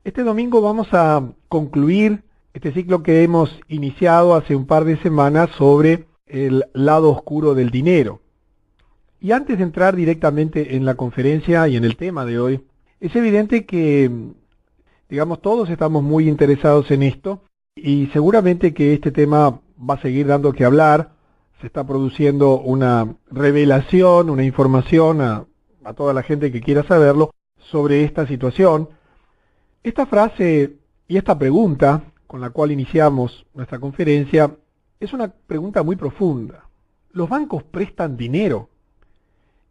Este domingo vamos a concluir este ciclo que hemos iniciado hace un par de semanas sobre el lado oscuro del dinero. Y antes de entrar directamente en la conferencia y en el tema de hoy, es evidente que, digamos, todos estamos muy interesados en esto y seguramente que este tema va a seguir dando que hablar. Se está produciendo una revelación, una información a toda la gente que quiera saberlo sobre esta situación. Esta frase y esta pregunta con la cual iniciamos nuestra conferencia es una pregunta muy profunda. ¿Los bancos prestan dinero?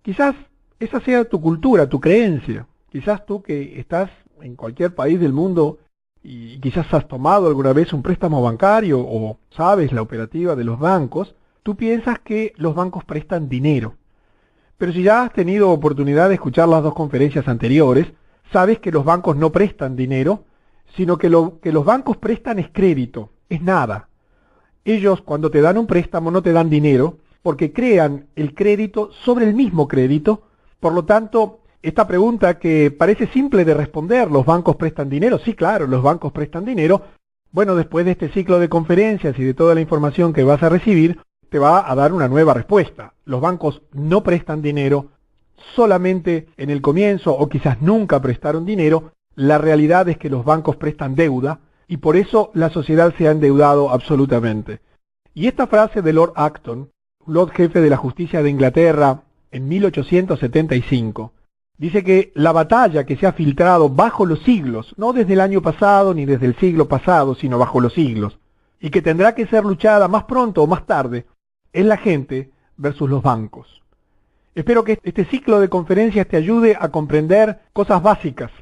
Quizás esa sea tu cultura, tu creencia. Quizás tú que estás en cualquier país del mundo y quizás has tomado alguna vez un préstamo bancario o sabes la operativa de los bancos, tú piensas que los bancos prestan dinero. Pero si ya has tenido oportunidad de escuchar las dos conferencias anteriores, sabes que los bancos no prestan dinero, sino que lo que los bancos prestan es crédito, es nada. Ellos cuando te dan un préstamo no te dan dinero, porque crean el crédito sobre el mismo crédito. Por lo tanto, esta pregunta que parece simple de responder, ¿los bancos prestan dinero? Sí, claro, los bancos prestan dinero. Bueno, después de este ciclo de conferencias y de toda la información que vas a recibir, te va a dar una nueva respuesta. Los bancos no prestan dinero. Solamente en el comienzo o quizás nunca prestaron dinero. La realidad es que los bancos prestan deuda y por eso la sociedad se ha endeudado absolutamente. Y esta frase de Lord Acton, Lord Jefe de la Justicia de Inglaterra en 1875, dice que la batalla que se ha filtrado bajo los siglos, no desde el año pasado ni desde el siglo pasado, sino bajo los siglos, y que tendrá que ser luchada más pronto o más tarde, es la gente versus los bancos. Espero que este ciclo de conferencias te ayude a comprender cosas básicas,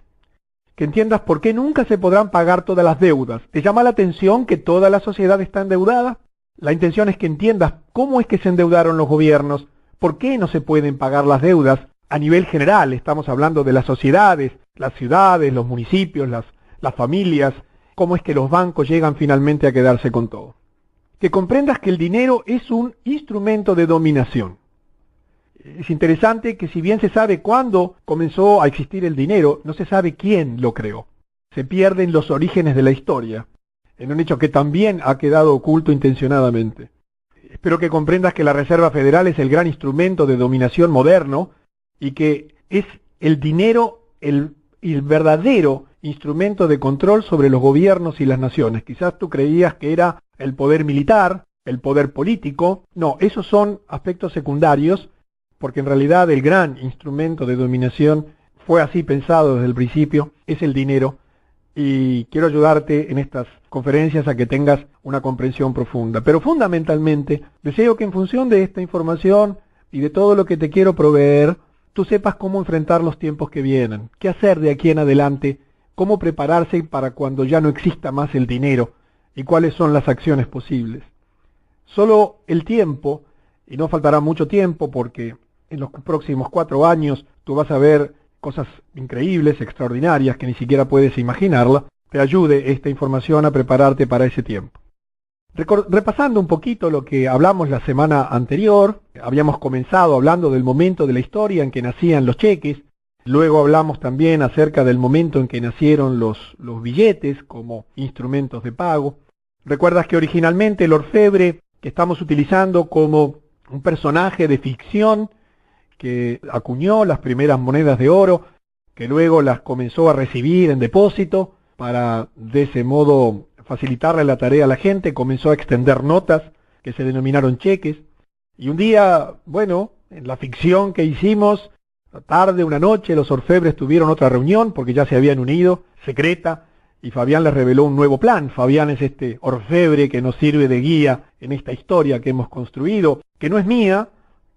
que entiendas por qué nunca se podrán pagar todas las deudas. ¿Te llama la atención que toda la sociedad está endeudada? La intención es que entiendas cómo es que se endeudaron los gobiernos, por qué no se pueden pagar las deudas a nivel general. Estamos hablando de las sociedades, las ciudades, los municipios, las familias, cómo es que los bancos llegan finalmente a quedarse con todo. Que comprendas que el dinero es un instrumento de dominación. Es interesante que si bien se sabe cuándo comenzó a existir el dinero, no se sabe quién lo creó. Se pierden los orígenes de la historia, en un hecho que también ha quedado oculto intencionadamente. Espero que comprendas que la Reserva Federal es el gran instrumento de dominación moderno y que es el dinero el verdadero instrumento de control sobre los gobiernos y las naciones. Quizás tú creías que era el poder militar, el poder político. No, esos son aspectos secundarios, porque en realidad el gran instrumento de dominación fue así pensado desde el principio, es el dinero, y quiero ayudarte en estas conferencias a que tengas una comprensión profunda. Pero fundamentalmente, deseo que en función de esta información y de todo lo que te quiero proveer, tú sepas cómo enfrentar los tiempos que vienen, qué hacer de aquí en adelante, cómo prepararse para cuando ya no exista más el dinero, y cuáles son las acciones posibles. Solo el tiempo, y no faltará mucho tiempo porque en los próximos 4 años tú vas a ver cosas increíbles, extraordinarias, que ni siquiera puedes imaginarla, te ayude esta información a prepararte para ese tiempo. Repasando un poquito lo que hablamos la semana anterior, habíamos comenzado hablando del momento de la historia en que nacían los cheques, luego hablamos también acerca del momento en que nacieron los billetes como instrumentos de pago. Recuerdas que originalmente el orfebre que estamos utilizando como un personaje de ficción que acuñó las primeras monedas de oro, que luego las comenzó a recibir en depósito para de ese modo facilitarle la tarea a la gente, comenzó a extender notas que se denominaron cheques. Y un día, bueno, en la ficción que hicimos, tarde, una noche, los orfebres tuvieron otra reunión porque ya se habían unido, secreta, y Fabián les reveló un nuevo plan. Fabián es este orfebre que nos sirve de guía en esta historia que hemos construido, que no es mía,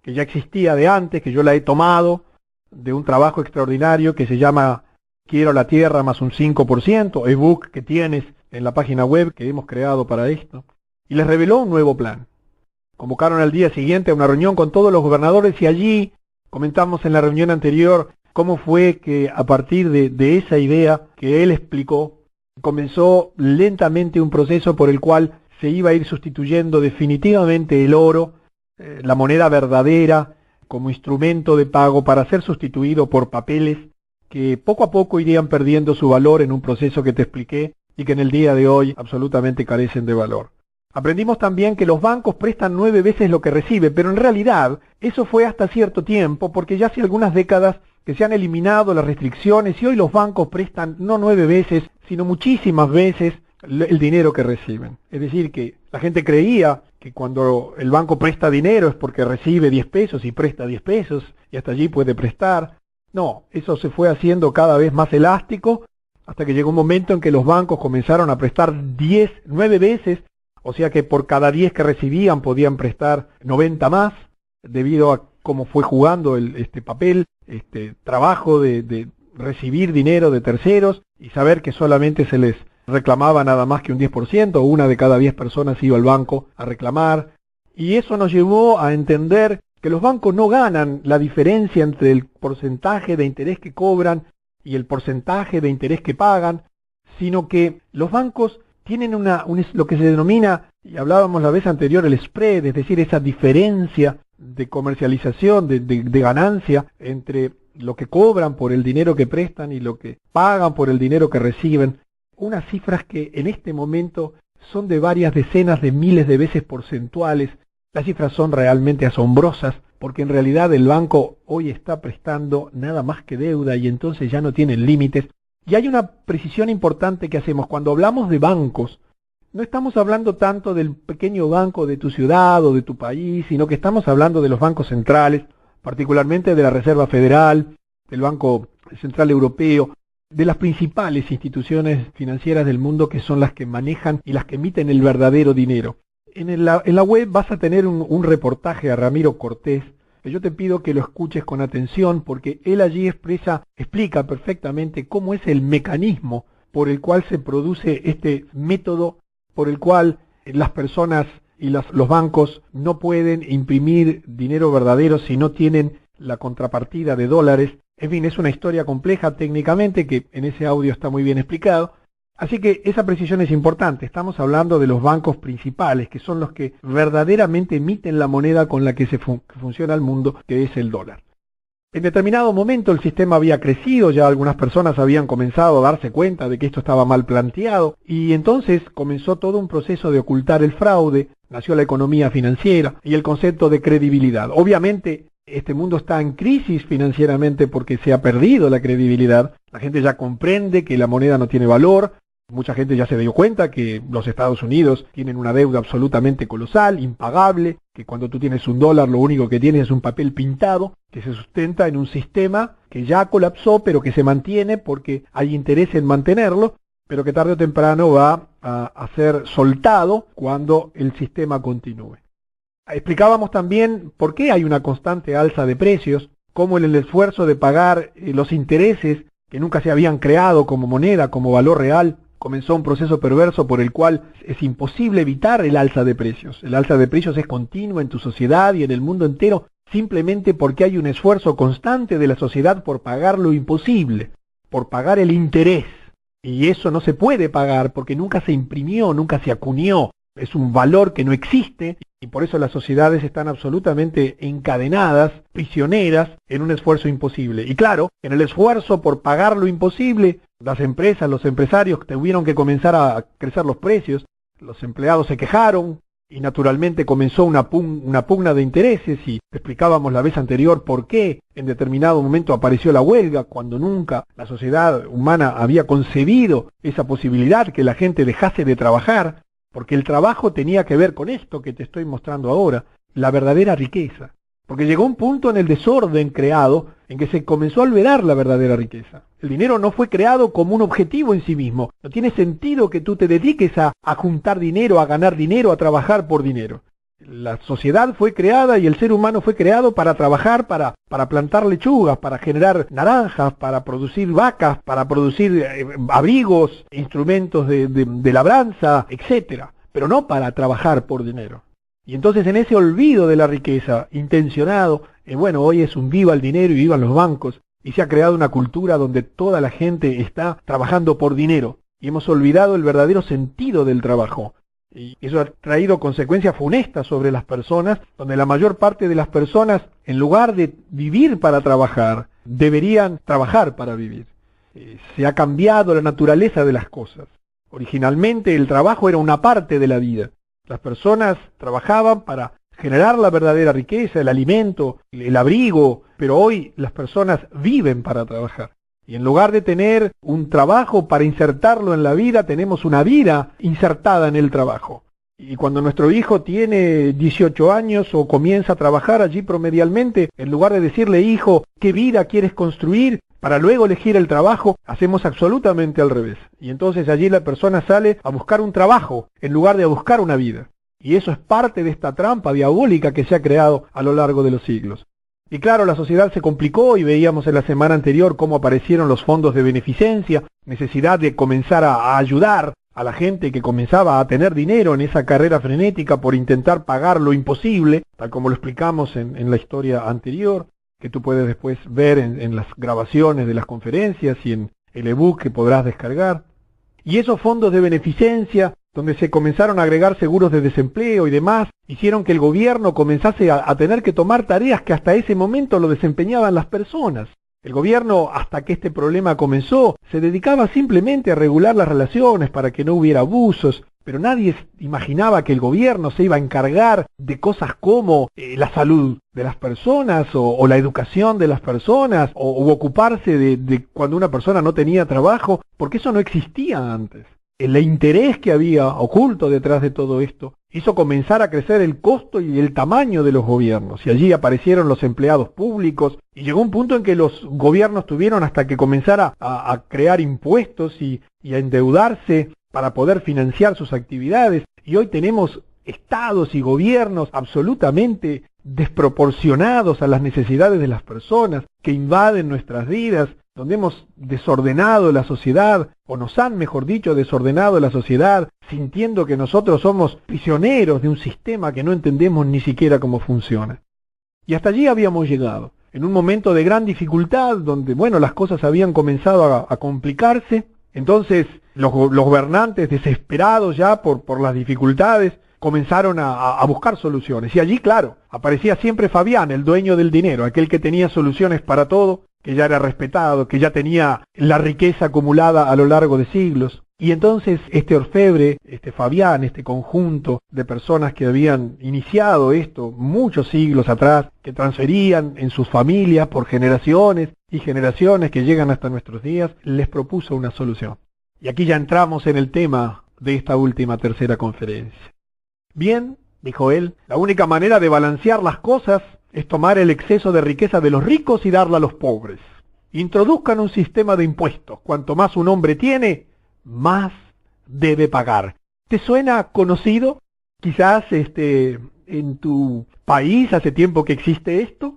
que ya existía de antes, que yo la he tomado de un trabajo extraordinario que se llama Quiero la Tierra más un 5%, ebook que tienes en la página web que hemos creado para esto, y les reveló un nuevo plan. Convocaron al día siguiente a una reunión con todos los gobernadores y allí comentamos en la reunión anterior cómo fue que a partir de esa idea que él explicó, comenzó lentamente un proceso por el cual se iba a ir sustituyendo definitivamente el oro, la moneda verdadera, como instrumento de pago para ser sustituido por papeles que poco a poco irían perdiendo su valor en un proceso que te expliqué y que en el día de hoy absolutamente carecen de valor. Aprendimos también que los bancos prestan 9 veces lo que reciben, pero en realidad eso fue hasta cierto tiempo, porque ya hace algunas décadas que se han eliminado las restricciones y hoy los bancos prestan no 9 veces, sino muchísimas veces el dinero que reciben. Es decir, que la gente creía que cuando el banco presta dinero es porque recibe 10 pesos y presta 10 pesos y hasta allí puede prestar. No, eso se fue haciendo cada vez más elástico hasta que llegó un momento en que los bancos comenzaron a prestar 9 veces, o sea que por cada 10 que recibían podían prestar 90 más, debido a cómo fue jugando este trabajo de recibir dinero de terceros y saber que solamente se les reclamaba nada más que un 10%, una de cada 10 personas iba al banco a reclamar, y eso nos llevó a entender que los bancos no ganan la diferencia entre el porcentaje de interés que cobran y el porcentaje de interés que pagan, sino que los bancos tienen lo que se denomina, y hablábamos la vez anterior, el spread, es decir, esa diferencia de comercialización, de ganancia entre lo que cobran por el dinero que prestan y lo que pagan por el dinero que reciben. Unas cifras que en este momento son de varias decenas de miles de veces porcentuales. Las cifras son realmente asombrosas, porque en realidad el banco hoy está prestando nada más que deuda y entonces ya no tienen límites. Y hay una precisión importante que hacemos. Cuando hablamos de bancos, no estamos hablando tanto del pequeño banco de tu ciudad o de tu país, sino que estamos hablando de los bancos centrales, particularmente de la Reserva Federal, del Banco Central Europeo, de las principales instituciones financieras del mundo, que son las que manejan y las que emiten el verdadero dinero. En la web vas a tener un reportaje a Ramiro Cortés, que yo te pido que lo escuches con atención, porque él allí explica perfectamente cómo es el mecanismo por el cual se produce este método, por el cual las personas y los bancos no pueden imprimir dinero verdadero si no tienen la contrapartida de dólares. En fin, es una historia compleja técnicamente que en ese audio está muy bien explicado. Así que esa precisión es importante. Estamos hablando de los bancos principales, que son los que verdaderamente emiten la moneda con la que funciona el mundo, que es el dólar. En determinado momento el sistema había crecido, ya algunas personas habían comenzado a darse cuenta de que esto estaba mal planteado, y entonces comenzó todo un proceso de ocultar el fraude, nació la economía financiera y el concepto de credibilidad. Obviamente, este mundo está en crisis financieramente porque se ha perdido la credibilidad. La gente ya comprende que la moneda no tiene valor. Mucha gente ya se dio cuenta que los Estados Unidos tienen una deuda absolutamente colosal, impagable, que cuando tú tienes un dólar lo único que tienes es un papel pintado, que se sustenta en un sistema que ya colapsó, pero que se mantiene porque hay interés en mantenerlo, pero que tarde o temprano va a ser soltado cuando el sistema continúe. Explicábamos también por qué hay una constante alza de precios, cómo en el esfuerzo de pagar los intereses que nunca se habían creado como moneda, como valor real, comenzó un proceso perverso por el cual es imposible evitar el alza de precios. El alza de precios es continua en tu sociedad y en el mundo entero, simplemente porque hay un esfuerzo constante de la sociedad por pagar lo imposible, por pagar el interés. Y eso no se puede pagar porque nunca se imprimió, nunca se acuñó. Es un valor que no existe y por eso las sociedades están absolutamente encadenadas, prisioneras, en un esfuerzo imposible. Y claro, en el esfuerzo por pagar lo imposible, las empresas, los empresarios tuvieron que comenzar a crecer los precios, los empleados se quejaron y naturalmente comenzó una pugna de intereses y explicábamos la vez anterior por qué en determinado momento apareció la huelga cuando nunca la sociedad humana había concebido esa posibilidad que la gente dejase de trabajar. Porque el trabajo tenía que ver con esto que te estoy mostrando ahora, la verdadera riqueza. Porque llegó un punto en el desorden creado en que se comenzó a olvidar la verdadera riqueza. El dinero no fue creado como un objetivo en sí mismo. No tiene sentido que tú te dediques a juntar dinero, a ganar dinero, a trabajar por dinero. La sociedad fue creada y el ser humano fue creado para trabajar, para plantar lechugas, para generar naranjas, para producir vacas, para producir abrigos, instrumentos de labranza, etcétera, pero no para trabajar por dinero. Y entonces en ese olvido de la riqueza intencionado, hoy es un viva el dinero y vivan los bancos, y se ha creado una cultura donde toda la gente está trabajando por dinero, y hemos olvidado el verdadero sentido del trabajo. Y eso ha traído consecuencias funestas sobre las personas, donde la mayor parte de las personas, en lugar de vivir para trabajar, deberían trabajar para vivir. Se ha cambiado la naturaleza de las cosas. Originalmente el trabajo era una parte de la vida. Las personas trabajaban para generar la verdadera riqueza, el alimento, el abrigo, pero hoy las personas viven para trabajar. Y en lugar de tener un trabajo para insertarlo en la vida, tenemos una vida insertada en el trabajo. Y cuando nuestro hijo tiene 18 años o comienza a trabajar allí promedialmente, en lugar de decirle, hijo, ¿qué vida quieres construir? Para luego elegir el trabajo, hacemos absolutamente al revés. Y entonces allí la persona sale a buscar un trabajo en lugar de a buscar una vida. Y eso es parte de esta trampa diabólica que se ha creado a lo largo de los siglos. Y claro, la sociedad se complicó y veíamos en la semana anterior cómo aparecieron los fondos de beneficencia, necesidad de comenzar a ayudar a la gente que comenzaba a tener dinero en esa carrera frenética por intentar pagar lo imposible, tal como lo explicamos en la historia anterior, que tú puedes después ver en las grabaciones de las conferencias y en el ebook que podrás descargar. Y esos fondos de beneficencia, donde se comenzaron a agregar seguros de desempleo y demás, hicieron que el gobierno comenzase a tener que tomar tareas que hasta ese momento lo desempeñaban las personas. El gobierno, hasta que este problema comenzó, se dedicaba simplemente a regular las relaciones para que no hubiera abusos, pero nadie imaginaba que el gobierno se iba a encargar de cosas como la salud de las personas o la educación de las personas o ocuparse de cuando una persona no tenía trabajo, porque eso no existía antes. El interés que había oculto detrás de todo esto hizo comenzar a crecer el costo y el tamaño de los gobiernos, y allí aparecieron los empleados públicos, y llegó un punto en que los gobiernos tuvieron hasta que comenzar a crear impuestos y a endeudarse para poder financiar sus actividades, y hoy tenemos estados y gobiernos absolutamente desproporcionados a las necesidades de las personas, que invaden nuestras vidas, donde hemos desordenado la sociedad, o nos han, mejor dicho, desordenado la sociedad, sintiendo que nosotros somos prisioneros de un sistema que no entendemos ni siquiera cómo funciona. Y hasta allí habíamos llegado, en un momento de gran dificultad, donde, bueno, las cosas habían comenzado a complicarse. Entonces, los gobernantes, desesperados ya por las dificultades, comenzaron a buscar soluciones. Y allí, claro, aparecía siempre Fabián, el dueño del dinero, aquel que tenía soluciones para todo, que ya era respetado, que ya tenía la riqueza acumulada a lo largo de siglos. Y entonces este orfebre, este Fabián, este conjunto de personas que habían iniciado esto muchos siglos atrás, que transferían en sus familias por generaciones y generaciones que llegan hasta nuestros días, les propuso una solución. Y aquí ya entramos en el tema de esta última tercera conferencia. Bien, dijo él, la única manera de balancear las cosas es tomar el exceso de riqueza de los ricos y darla a los pobres. Introduzcan un sistema de impuestos. Cuanto más un hombre tiene, más debe pagar. ¿Te suena conocido? Quizás en tu país hace tiempo que existe esto.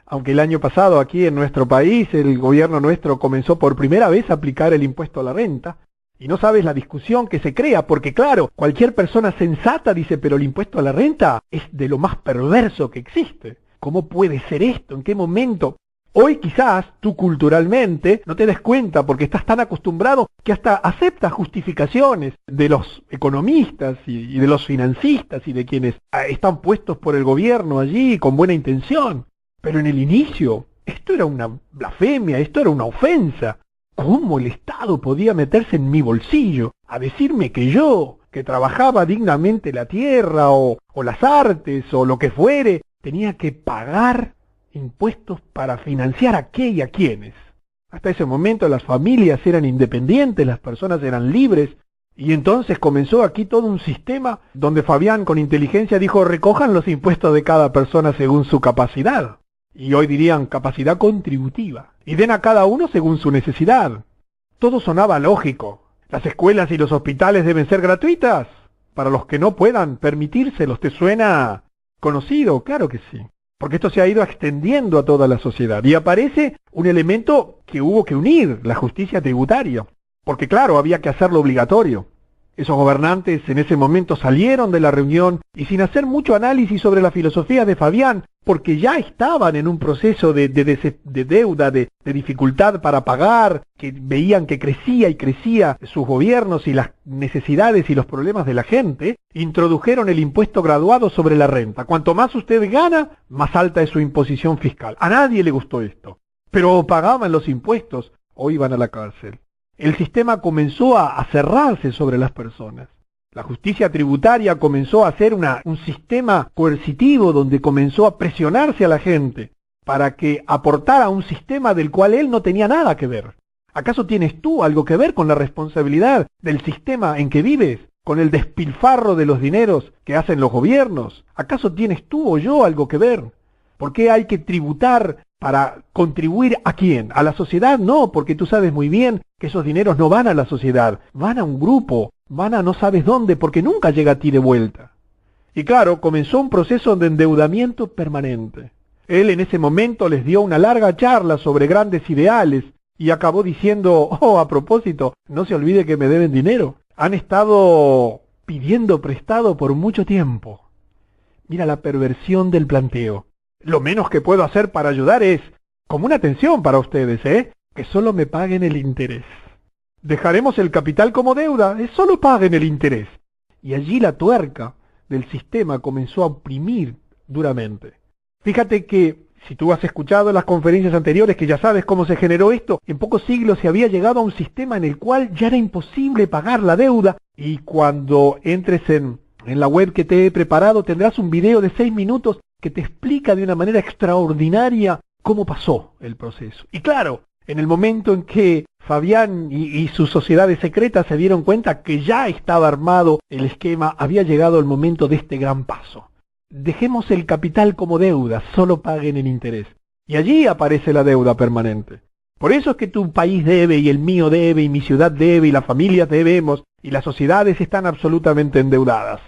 Aunque el año pasado aquí en nuestro país el gobierno nuestro comenzó por primera vez a aplicar el impuesto a la renta. Y no sabes la discusión que se crea, porque claro, cualquier persona sensata dice, pero el impuesto a la renta es de lo más perverso que existe. ¿Cómo puede ser esto? ¿En qué momento? Hoy quizás tú culturalmente no te des cuenta porque estás tan acostumbrado que hasta aceptas justificaciones de los economistas y de los financistas y de quienes están puestos por el gobierno allí con buena intención. Pero en el inicio, esto era una blasfemia, esto era una ofensa. ¿Cómo el Estado podía meterse en mi bolsillo a decirme que yo, que trabajaba dignamente la tierra o las artes o lo que fuere, tenía que pagar impuestos para financiar a qué y a quiénes? Hasta ese momento las familias eran independientes, las personas eran libres, y entonces comenzó aquí todo un sistema donde Fabián con inteligencia dijo, recojan los impuestos de cada persona según su capacidad. Y hoy dirían capacidad contributiva, y den a cada uno según su necesidad. Todo sonaba lógico. Las escuelas y los hospitales deben ser gratuitas para los que no puedan permitírselos. ¿Te suena conocido? Claro que sí, porque esto se ha ido extendiendo a toda la sociedad. Y aparece un elemento que hubo que unir, la justicia tributaria, porque claro, había que hacerlo obligatorio. Esos gobernantes en ese momento salieron de la reunión y sin hacer mucho análisis sobre la filosofía de Fabián, porque ya estaban en un proceso de deuda, de dificultad para pagar, que veían que crecía y crecía sus gobiernos y las necesidades y los problemas de la gente, introdujeron el impuesto graduado sobre la renta. Cuanto más usted gana, más alta es su imposición fiscal. A nadie le gustó esto. pero pagaban los impuestos o iban a la cárcel. El sistema comenzó a cerrarse sobre las personas. La justicia tributaria comenzó a ser un sistema coercitivo donde comenzó a presionarse a la gente para que aportara a un sistema del cual él no tenía nada que ver. ¿Acaso tienes tú algo que ver con la responsabilidad del sistema en que vives? ¿Con el despilfarro de los dineros que hacen los gobiernos? ¿Acaso tienes tú o yo algo que ver? ¿Por qué hay que tributar para contribuir a quién? ¿A la sociedad? No, porque tú sabes muy bien que esos dineros no van a la sociedad, van a un grupo, van a no sabes dónde, porque nunca llega a ti de vuelta. Y claro, comenzó un proceso de endeudamiento permanente. Él en ese momento les dio una larga charla sobre grandes ideales y acabó diciendo, oh, a propósito, no se olvide que me deben dinero. Han estado pidiendo prestado por mucho tiempo. Mira la perversión del planteo. Lo menos que puedo hacer para ayudar es, como una atención para ustedes, que solo me paguen el interés. Dejaremos el capital como deuda, solo paguen el interés. Y allí la tuerca del sistema comenzó a oprimir duramente. Fíjate que, si tú has escuchado en las conferencias anteriores que ya sabes cómo se generó esto, en pocos siglos se había llegado a un sistema en el cual ya era imposible pagar la deuda, y cuando entres en la web que te he preparado tendrás un video de 6 minutos que te explica de una manera extraordinaria cómo pasó el proceso. Y claro, en el momento en que Fabián y sus sociedades secretas se dieron cuenta que ya estaba armado el esquema, había llegado el momento de este gran paso. Dejemos el capital como deuda, solo paguen el interés. Y allí aparece la deuda permanente. Por eso es que tu país debe, y el mío debe, y mi ciudad debe, y las familias debemos, y las sociedades están absolutamente endeudadas.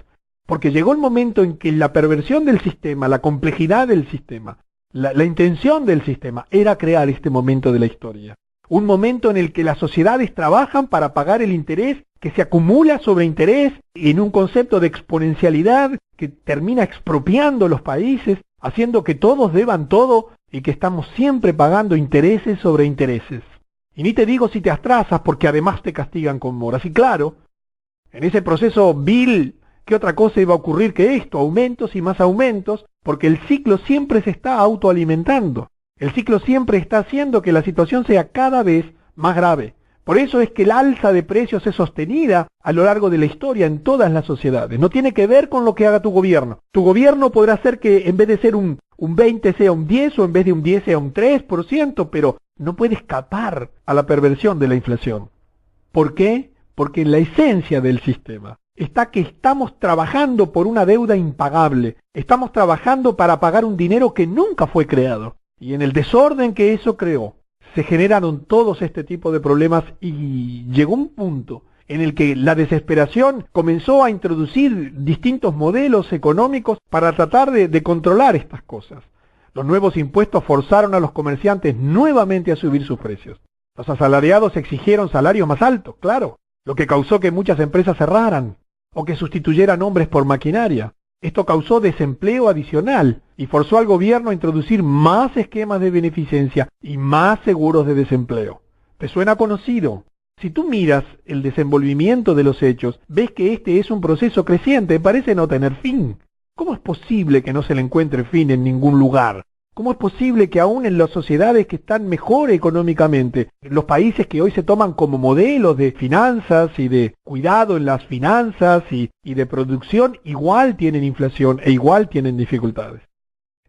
Porque llegó el momento en que la perversión del sistema, la complejidad del sistema, la intención del sistema era crear este momento de la historia. Un momento en el que las sociedades trabajan para pagar el interés que se acumula sobre interés en un concepto de exponencialidad que termina expropiando los países, haciendo que todos deban todo y que estamos siempre pagando intereses sobre intereses. Y ni te digo si te atrasas porque además te castigan con moras. Y claro, en ese proceso vil, ¿qué otra cosa iba a ocurrir que esto? Aumentos y más aumentos, porque el ciclo siempre se está autoalimentando. El ciclo siempre está haciendo que la situación sea cada vez más grave. Por eso es que el alza de precios es sostenida a lo largo de la historia en todas las sociedades. No tiene que ver con lo que haga tu gobierno. Tu gobierno podrá hacer que en vez de ser un 20 sea un 10 o en vez de un 10 sea un 3%, pero no puede escapar a la perversión de la inflación. ¿Por qué? Porque en la esencia del sistema está que estamos trabajando por una deuda impagable. Estamos trabajando para pagar un dinero que nunca fue creado. Y en el desorden que eso creó, se generaron todos este tipo de problemas y llegó un punto en el que la desesperación comenzó a introducir distintos modelos económicos para tratar de controlar estas cosas. Los nuevos impuestos forzaron a los comerciantes nuevamente a subir sus precios. Los asalariados exigieron salarios más altos, claro, lo que causó que muchas empresas cerraran o que sustituyeran hombres por maquinaria. Esto causó desempleo adicional y forzó al gobierno a introducir más esquemas de beneficencia y más seguros de desempleo. ¿Te suena conocido? Si tú miras el desenvolvimiento de los hechos, ves que este es un proceso creciente, parece no tener fin. ¿Cómo es posible que no se le encuentre fin en ningún lugar? ¿Cómo es posible que aún en las sociedades que están mejor económicamente, los países que hoy se toman como modelos de finanzas y de cuidado en las finanzas y de producción, igual tienen inflación e igual tienen dificultades?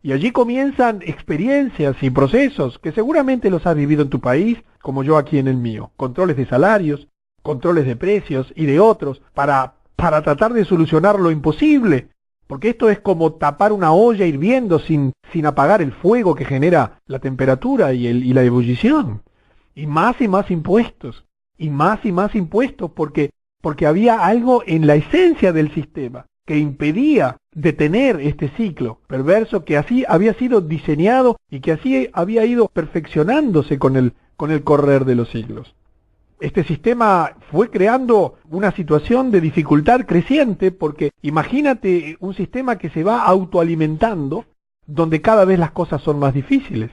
Y allí comienzan experiencias y procesos que seguramente los has vivido en tu país, como yo aquí en el mío. Controles de salarios, controles de precios y de otros para tratar de solucionar lo imposible. Porque esto es como tapar una olla hirviendo sin apagar el fuego que genera la temperatura y la ebullición. Y más impuestos. Y más impuestos porque había algo en la esencia del sistema que impedía detener este ciclo perverso que así había sido diseñado y que así había ido perfeccionándose con el correr de los siglos. Este sistema fue creando una situación de dificultad creciente porque imagínate un sistema que se va autoalimentando donde cada vez las cosas son más difíciles.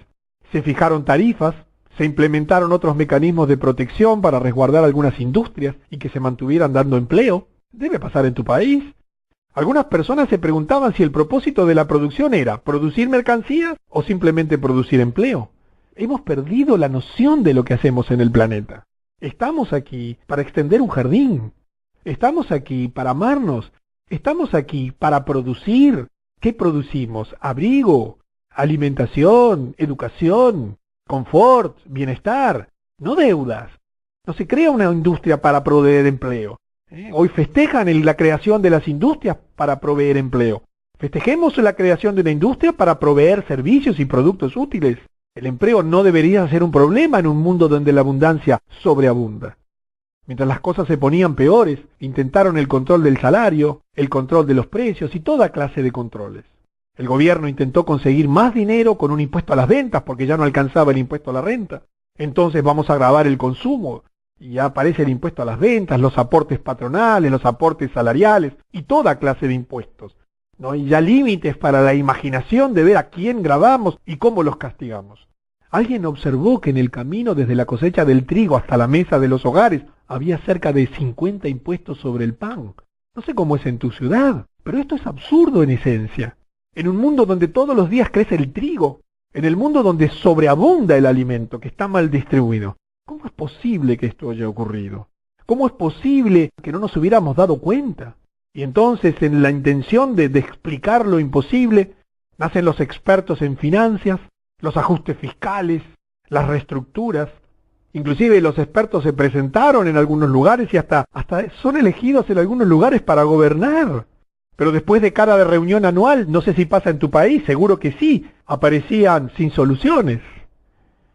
Se fijaron tarifas, se implementaron otros mecanismos de protección para resguardar algunas industrias y que se mantuvieran dando empleo. Debe pasar en tu país. Algunas personas se preguntaban si el propósito de la producción era producir mercancías o simplemente producir empleo. Hemos perdido la noción de lo que hacemos en el planeta. Estamos aquí para extender un jardín. Estamos aquí para amarnos. Estamos aquí para producir. ¿Qué producimos? Abrigo, alimentación, educación, confort, bienestar, no deudas. No se crea una industria para proveer empleo. Hoy festejan la creación de las industrias para proveer empleo. Festejemos la creación de una industria para proveer servicios y productos útiles. El empleo no debería ser un problema en un mundo donde la abundancia sobreabunda. Mientras las cosas se ponían peores, intentaron el control del salario, el control de los precios y toda clase de controles. El gobierno intentó conseguir más dinero con un impuesto a las ventas porque ya no alcanzaba el impuesto a la renta. Entonces vamos a gravar el consumo y ya aparece el impuesto a las ventas, los aportes patronales, los aportes salariales y toda clase de impuestos. No hay ya límites para la imaginación de ver a quién gravamos y cómo los castigamos. Alguien observó que en el camino desde la cosecha del trigo hasta la mesa de los hogares había cerca de 50 impuestos sobre el pan. No sé cómo es en tu ciudad, pero esto es absurdo en esencia. En un mundo donde todos los días crece el trigo, en el mundo donde sobreabunda el alimento que está mal distribuido, ¿cómo es posible que esto haya ocurrido? ¿Cómo es posible que no nos hubiéramos dado cuenta? Y entonces, en la intención de explicar lo imposible, nacen los expertos en finanzas, los ajustes fiscales, las reestructuras. Inclusive los expertos se presentaron en algunos lugares y hasta son elegidos en algunos lugares para gobernar. Pero después de cada reunión anual, no sé si pasa en tu país, seguro que sí, aparecían sin soluciones.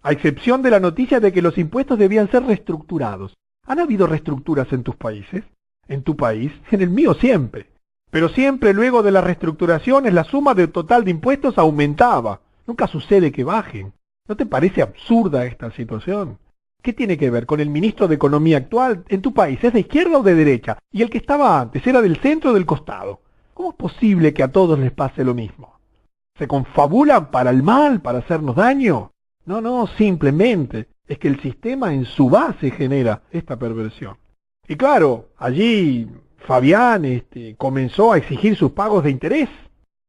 A excepción de la noticia de que los impuestos debían ser reestructurados. ¿Han habido reestructuras en tus países? En tu país, en el mío siempre. Pero siempre luego de las reestructuraciones la suma total de impuestos aumentaba. Nunca sucede que bajen. ¿No te parece absurda esta situación? ¿Qué tiene que ver con el ministro de Economía actual? En tu país, ¿es de izquierda o de derecha? Y el que estaba antes, ¿era del centro o del costado? ¿Cómo es posible que a todos les pase lo mismo? ¿Se confabulan para el mal, para hacernos daño? No, simplemente es que el sistema en su base genera esta perversión. Y claro, allí Fabián comenzó a exigir sus pagos de interés,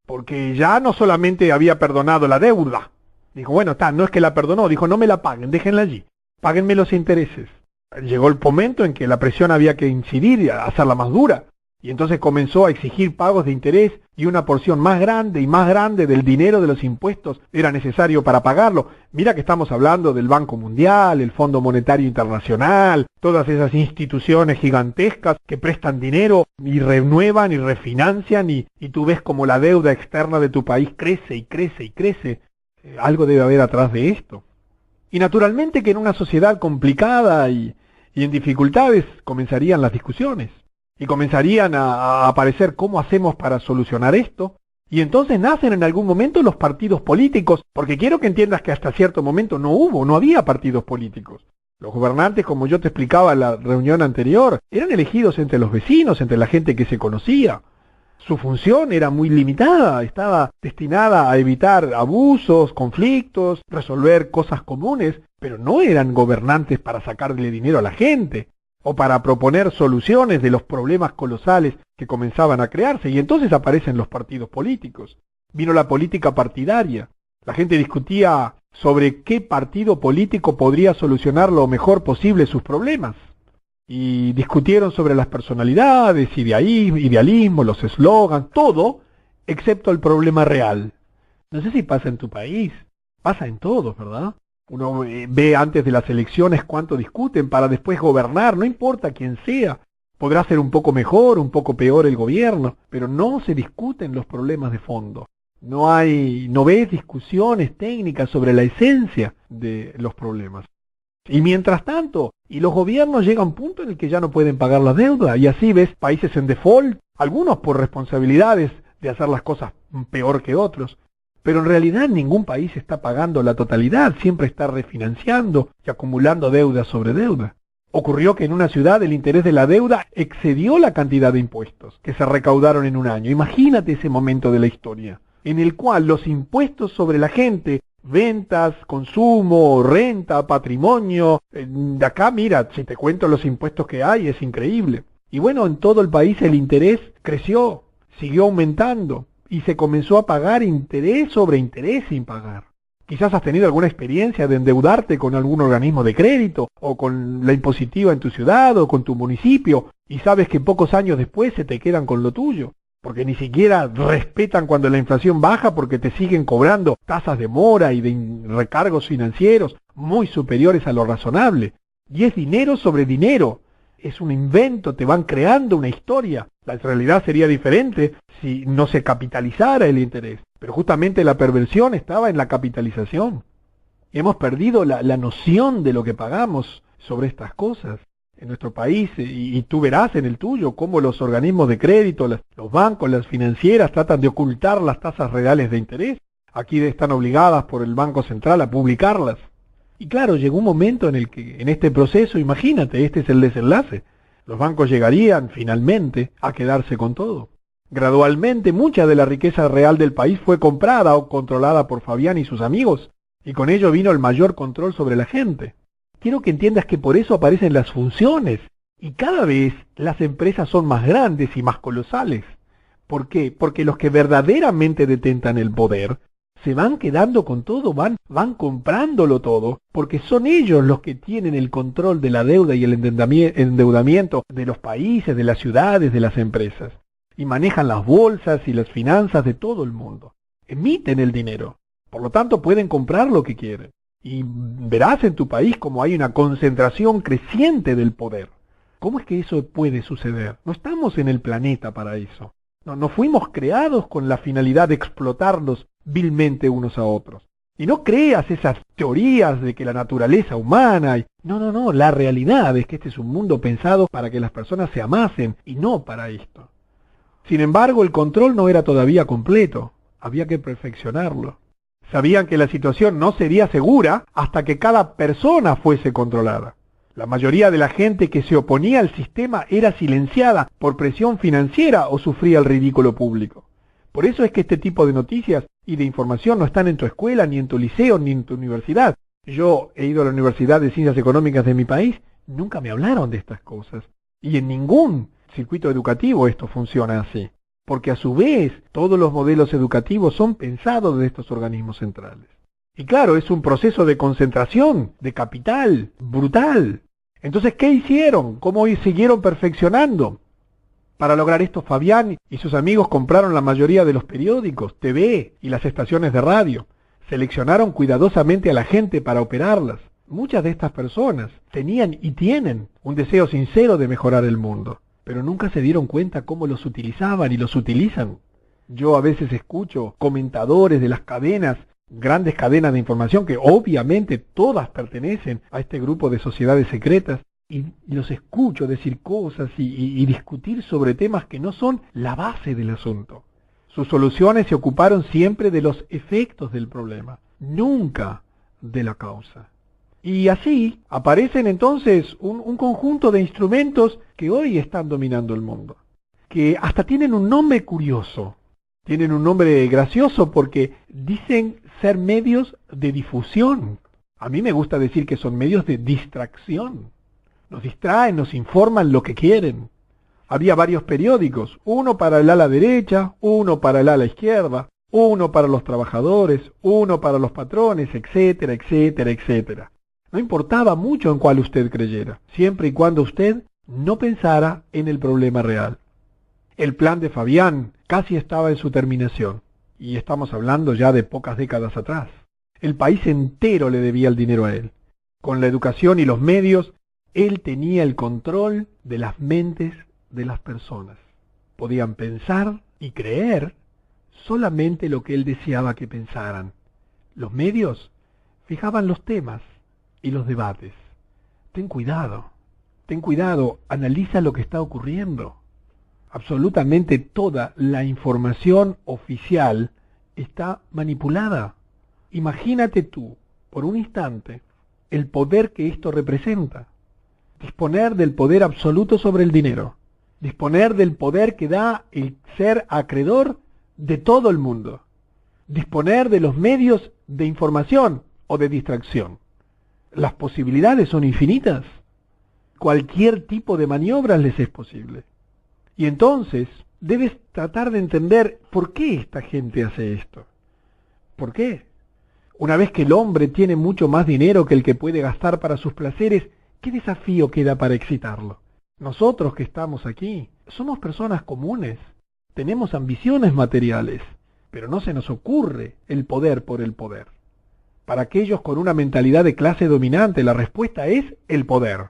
porque ya no solamente había perdonado la deuda. Dijo, bueno, no es que la perdonó, dijo, no me la paguen, déjenla allí, páguenme los intereses. Llegó el momento en que la presión había que incidir y hacerla más dura. Y entonces comenzó a exigir pagos de interés y una porción más grande y más grande del dinero de los impuestos era necesario para pagarlo. Mira que estamos hablando del Banco Mundial, el Fondo Monetario Internacional, todas esas instituciones gigantescas que prestan dinero y renuevan y refinancian y tú ves como la deuda externa de tu país crece y crece y crece. Algo debe haber atrás de esto. Y naturalmente que en una sociedad complicada y en dificultades comenzarían las discusiones. Y comenzarían a aparecer cómo hacemos para solucionar esto. Y entonces nacen en algún momento los partidos políticos, porque quiero que entiendas que hasta cierto momento no había partidos políticos. Los gobernantes, como yo te explicaba en la reunión anterior, eran elegidos entre los vecinos, entre la gente que se conocía. Su función era muy limitada, estaba destinada a evitar abusos, conflictos, resolver cosas comunes, pero no eran gobernantes para sacarle dinero a la gente o para proponer soluciones de los problemas colosales que comenzaban a crearse, y entonces aparecen los partidos políticos. Vino la política partidaria. La gente discutía sobre qué partido político podría solucionar lo mejor posible sus problemas. Y discutieron sobre las personalidades, idealismo, los eslogans, todo, excepto el problema real. No sé si pasa en tu país, pasa en todos, ¿verdad? Uno ve antes de las elecciones cuánto discuten para después gobernar, no importa quién sea. Podrá ser un poco mejor, un poco peor el gobierno, pero no se discuten los problemas de fondo. No ves discusiones técnicas sobre la esencia de los problemas. Y mientras tanto, los gobiernos llegan a un punto en el que ya no pueden pagar la deuda, y así ves países en default, algunos por responsabilidades de hacer las cosas peor que otros. Pero en realidad ningún país está pagando la totalidad, siempre está refinanciando y acumulando deuda sobre deuda. Ocurrió que en una ciudad el interés de la deuda excedió la cantidad de impuestos que se recaudaron en un año. Imagínate ese momento de la historia, en el cual los impuestos sobre la gente, ventas, consumo, renta, patrimonio, de acá mira, si te cuento los impuestos que hay, es increíble. Y bueno, en todo el país el interés creció, siguió aumentando. Y se comenzó a pagar interés sobre interés sin pagar. Quizás has tenido alguna experiencia de endeudarte con algún organismo de crédito, o con la impositiva en tu ciudad, o con tu municipio, y sabes que pocos años después se te quedan con lo tuyo, porque ni siquiera respetan cuando la inflación baja, porque te siguen cobrando tasas de mora y de recargos financieros muy superiores a lo razonable. Y es dinero sobre dinero. Es un invento, te van creando una historia. La realidad sería diferente si no se capitalizara el interés. Pero justamente la perversión estaba en la capitalización. Hemos perdido la noción de lo que pagamos sobre estas cosas en nuestro país, y tú verás en el tuyo cómo los organismos de crédito, los bancos, las financieras tratan de ocultar las tasas reales de interés. Aquí están obligadas por el Banco Central a publicarlas. Y claro, llegó un momento en el que, en este proceso, imagínate, este es el desenlace. Los bancos llegarían, finalmente, a quedarse con todo. Gradualmente, mucha de la riqueza real del país fue comprada o controlada por Fabián y sus amigos, y con ello vino el mayor control sobre la gente. Quiero que entiendas que por eso aparecen las funciones, y cada vez las empresas son más grandes y más colosales. ¿Por qué? Porque los que verdaderamente detentan el poder se van quedando con todo, van comprándolo todo, porque son ellos los que tienen el control de la deuda y el endeudamiento de los países, de las ciudades, de las empresas. Y manejan las bolsas y las finanzas de todo el mundo. Emiten el dinero. Por lo tanto, pueden comprar lo que quieren. Y verás en tu país cómo hay una concentración creciente del poder. ¿Cómo es que eso puede suceder? No estamos en el planeta para eso. No fuimos creados con la finalidad de explotarlos vilmente unos a otros. Y no creas esas teorías de que la naturaleza humana... No, la realidad es que este es un mundo pensado para que las personas se amasen y no para esto. Sin embargo, el control no era todavía completo. Había que perfeccionarlo. Sabían que la situación no sería segura hasta que cada persona fuese controlada. La mayoría de la gente que se oponía al sistema era silenciada por presión financiera o sufría el ridículo público. Por eso es que este tipo de noticias y de información no están en tu escuela, ni en tu liceo, ni en tu universidad. Yo he ido a la Universidad de Ciencias Económicas de mi país, nunca me hablaron de estas cosas. Y en ningún circuito educativo esto funciona así. Porque a su vez todos los modelos educativos son pensados de estos organismos centrales. Y claro, es un proceso de concentración, de capital, brutal. Entonces, ¿qué hicieron? ¿Cómo siguieron perfeccionando? Para lograr esto, Fabián y sus amigos compraron la mayoría de los periódicos, TV y las estaciones de radio. Seleccionaron cuidadosamente a la gente para operarlas. Muchas de estas personas tenían y tienen un deseo sincero de mejorar el mundo, pero nunca se dieron cuenta cómo los utilizaban y los utilizan. Yo a veces escucho comentadores de las cadenas, grandes cadenas de información, que obviamente todas pertenecen a este grupo de sociedades secretas, y los escucho decir cosas y discutir sobre temas que no son la base del asunto. Sus soluciones se ocuparon siempre de los efectos del problema, nunca de la causa. Y así aparecen entonces un conjunto de instrumentos que hoy están dominando el mundo, que hasta tienen un nombre curioso, tienen un nombre gracioso porque dicen ser medios de difusión. A mí me gusta decir que son medios de distracción. Nos distraen, nos informan lo que quieren. Había varios periódicos, uno para el ala derecha, uno para el ala izquierda, uno para los trabajadores, uno para los patrones, etcétera, etcétera, etcétera. No importaba mucho en cuál usted creyera, siempre y cuando usted no pensara en el problema real. El plan de Fabián casi estaba en su terminación, y estamos hablando ya de pocas décadas atrás. El país entero le debía el dinero a él. Con la educación y los medios, él tenía el control de las mentes de las personas. Podían pensar y creer solamente lo que él deseaba que pensaran. Los medios fijaban los temas y los debates. Ten cuidado, analiza lo que está ocurriendo. Absolutamente toda la información oficial está manipulada. Imagínate tú, por un instante, el poder que esto representa. Disponer del poder absoluto sobre el dinero. Disponer del poder que da el ser acreedor de todo el mundo. Disponer de los medios de información o de distracción. Las posibilidades son infinitas. Cualquier tipo de maniobra les es posible. Y entonces debes tratar de entender por qué esta gente hace esto. ¿Por qué? Una vez que el hombre tiene mucho más dinero que el que puede gastar para sus placeres, ¿qué desafío queda para excitarlo? Nosotros que estamos aquí, somos personas comunes, tenemos ambiciones materiales, pero no se nos ocurre el poder por el poder. Para aquellos con una mentalidad de clase dominante, la respuesta es el poder.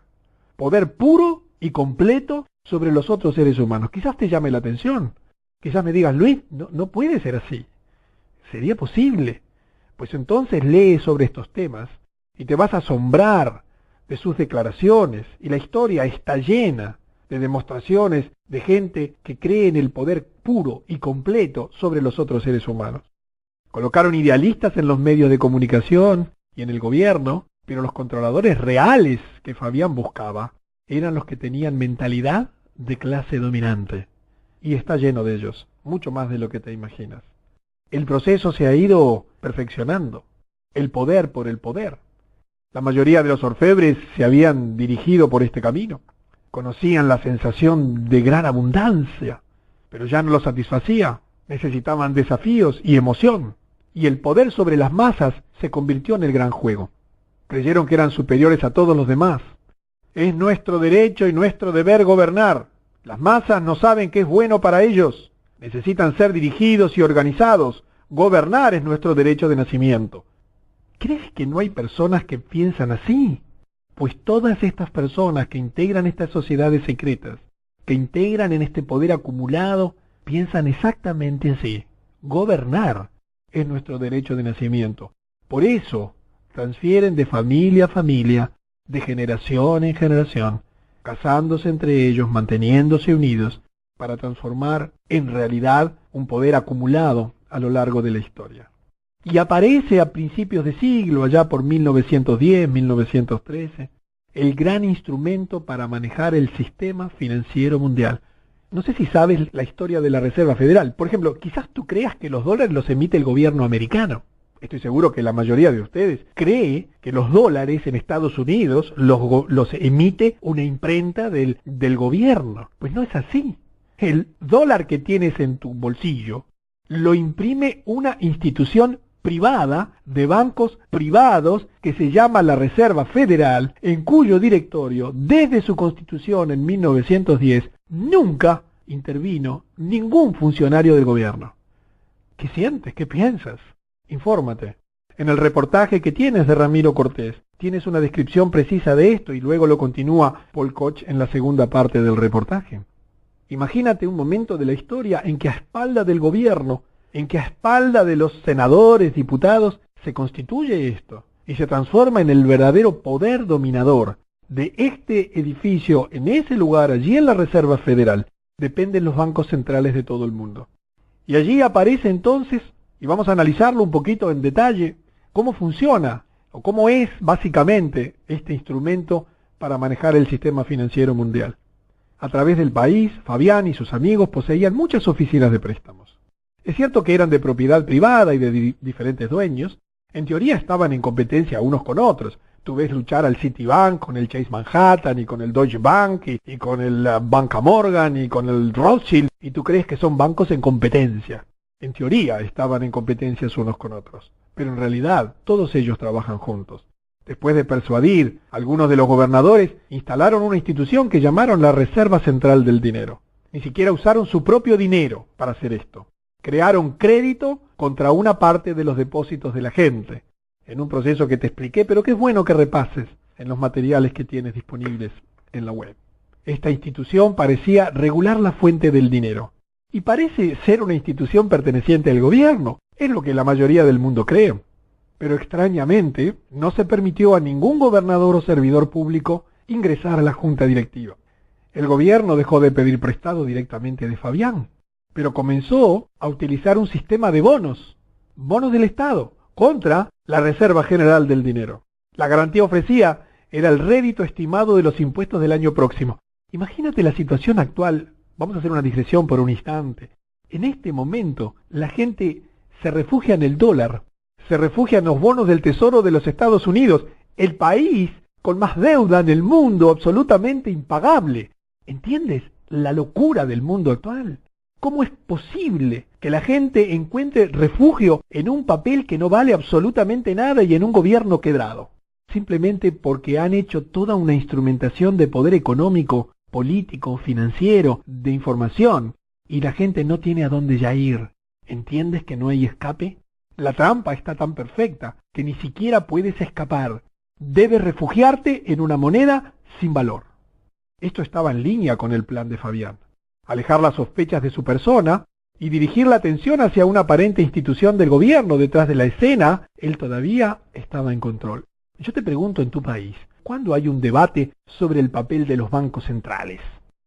Poder puro y completo sobre los otros seres humanos. Quizás te llame la atención. Quizás me digas, Luis, no puede ser así. ¿Sería posible? Pues entonces lee sobre estos temas y te vas a asombrar de sus declaraciones, y la historia está llena de demostraciones de gente que cree en el poder puro y completo sobre los otros seres humanos. Colocaron idealistas en los medios de comunicación y en el gobierno, pero los controladores reales que Fabián buscaba eran los que tenían mentalidad de clase dominante. Y está lleno de ellos, mucho más de lo que te imaginas. El proceso se ha ido perfeccionando, el poder por el poder. La mayoría de los orfebres se habían dirigido por este camino. Conocían la sensación de gran abundancia, pero ya no los satisfacía. Necesitaban desafíos y emoción. Y el poder sobre las masas se convirtió en el gran juego. Creyeron que eran superiores a todos los demás. Es nuestro derecho y nuestro deber gobernar. Las masas no saben qué es bueno para ellos. Necesitan ser dirigidos y organizados. Gobernar es nuestro derecho de nacimiento. ¿Crees que no hay personas que piensan así? Pues todas estas personas que integran estas sociedades secretas, que integran en este poder acumulado, piensan exactamente así. Gobernar es nuestro derecho de nacimiento. Por eso transfieren de familia a familia, de generación en generación, casándose entre ellos, manteniéndose unidos, para transformar en realidad un poder acumulado a lo largo de la historia. Y aparece a principios de siglo, allá por 1910, 1913, el gran instrumento para manejar el sistema financiero mundial. No sé si sabes la historia de la Reserva Federal. Por ejemplo, quizás tú creas que los dólares los emite el gobierno americano. Estoy seguro que la mayoría de ustedes cree que los dólares en Estados Unidos los emite una imprenta del gobierno. Pues no es así. El dólar que tienes en tu bolsillo lo imprime una institución privada de bancos privados que se llama la Reserva Federal, en cuyo directorio, desde su constitución en 1910, nunca intervino ningún funcionario del gobierno. ¿Qué sientes? ¿Qué piensas? Infórmate. En el reportaje que tienes de Ramiro Cortés, tienes una descripción precisa de esto y luego lo continúa Paul Koch en la segunda parte del reportaje. Imagínate un momento de la historia en que a espalda del gobierno, en que a espalda de los senadores, diputados, se constituye esto y se transforma en el verdadero poder dominador de este edificio, en ese lugar, allí en la Reserva Federal, dependen los bancos centrales de todo el mundo. Y allí aparece entonces, y vamos a analizarlo un poquito en detalle, cómo funciona, o cómo es básicamente este instrumento para manejar el sistema financiero mundial. A través del país, Fabián y sus amigos poseían muchas oficinas de préstamos. Es cierto que eran de propiedad privada y de diferentes dueños. En teoría estaban en competencia unos con otros. Tú ves luchar al Citibank con el Chase Manhattan y con el Deutsche Bank y con el Banca Morgan y con el Rothschild, y tú crees que son bancos en competencia. En teoría estaban en competencias unos con otros, pero en realidad todos ellos trabajan juntos. Después de persuadir a algunos de los gobernadores, instalaron una institución que llamaron la Reserva Central del Dinero. Ni siquiera usaron su propio dinero para hacer esto. Crearon crédito contra una parte de los depósitos de la gente, en un proceso que te expliqué, pero que es bueno que repases en los materiales que tienes disponibles en la web. Esta institución parecía regular la fuente del dinero, y parece ser una institución perteneciente al gobierno, es lo que la mayoría del mundo cree. Pero extrañamente, no se permitió a ningún gobernador o servidor público ingresar a la junta directiva. El gobierno dejó de pedir prestado directamente de Fabián, pero comenzó a utilizar un sistema de bonos del Estado, contra la Reserva General del Dinero. La garantía ofrecida era el rédito estimado de los impuestos del año próximo. Imagínate la situación actual. Vamos a hacer una digresión por un instante. En este momento, la gente se refugia en el dólar, se refugia en los bonos del Tesoro de los Estados Unidos, el país con más deuda en el mundo, absolutamente impagable. ¿Entiendes la locura del mundo actual? ¿Cómo es posible que que la gente encuentre refugio en un papel que no vale absolutamente nada y en un gobierno quebrado, simplemente porque han hecho toda una instrumentación de poder económico, político, financiero, de información, y la gente no tiene a dónde ya ir. ¿Entiendes que no hay escape? La trampa está tan perfecta que ni siquiera puedes escapar. Debes refugiarte en una moneda sin valor. Esto estaba en línea con el plan de Fabián. Alejar las sospechas de su persona y dirigir la atención hacia una aparente institución del gobierno detrás de la escena. Él todavía estaba en control. Yo te pregunto, en tu país, ¿cuándo hay un debate sobre el papel de los bancos centrales?